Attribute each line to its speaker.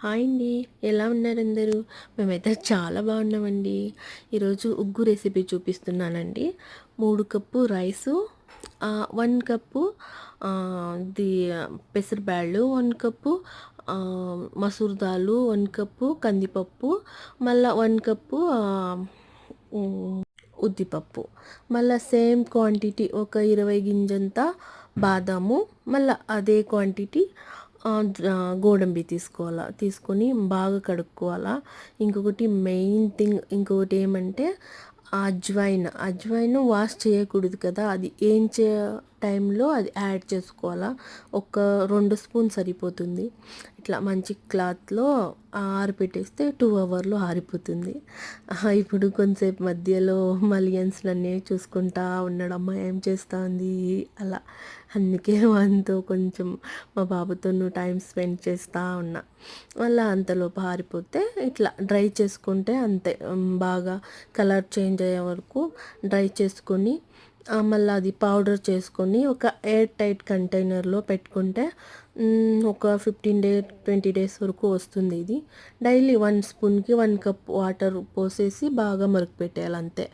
Speaker 1: Hi అండి. ఎలా ఉన్నారందరూ? మేమైతే చాలా బాగున్నామండి. ఈరోజు ఉగ్గు రెసిపీ చూపిస్తున్నానండి. 3 కప్పు రైసు, 1 కప్పు ఇది పెసరబ్యాళ్ళు, 1 కప్పు మసూర్ దాలు, 1 కప్పు కందిపప్పు, మళ్ళా 1 కప్పు ఉద్దిపప్పు, మళ్ళీ సేమ్ క్వాంటిటీ ఒక 20 గింజంత బాదాము, మళ్ళీ అదే క్వాంటిటీ గోడంబి తీసుకోవాలా. తీసుకొని బాగా కడుక్కోవాలా. ఇంకొకటి మెయిన్ థింగ్ ఇంకొకటి ఏమంటే అజ్వైన్ వాష్ చేయకూడదు కదా, అది ఏం టైంలో అది యాడ్ చేసుకోవాలా. ఒక 2 స్పూన్ సరిపోతుంది. ఇట్లా మంచి క్లాత్లో ఆరిపెట్టేస్తే 2 అవర్లో ఆరిపోతుంది. ఇప్పుడు కొంతసేపు మధ్యలో మలియన్స్లన్నీ చూసుకుంటా ఉన్నాడమ్మ ఏం చేస్తా ఉంది అలా. అందుకే వానితో కొంచెం మా బాబుతో టైం స్పెండ్ చేస్తూ ఉన్నా. మళ్ళీ అంతలోపు ఆరిపోతే ఇట్లా డ్రై చేసుకుంటే అంతే. బాగా కలర్ చేంజ్ అయ్యే వరకు డ్రై చేసుకొని మళ్ళీ అది పౌడర్ చేసుకొని ఒక ఎయిర్ టైట్ కంటైనర్లో పెట్టుకుంటే ఒక 20 డేస్ వరకు వస్తుంది. ఇది డైలీ 1 స్పూన్కి 1 కప్ వాటర్ పోసేసి బాగా మరుగు పెట్టేయాలి అంతే.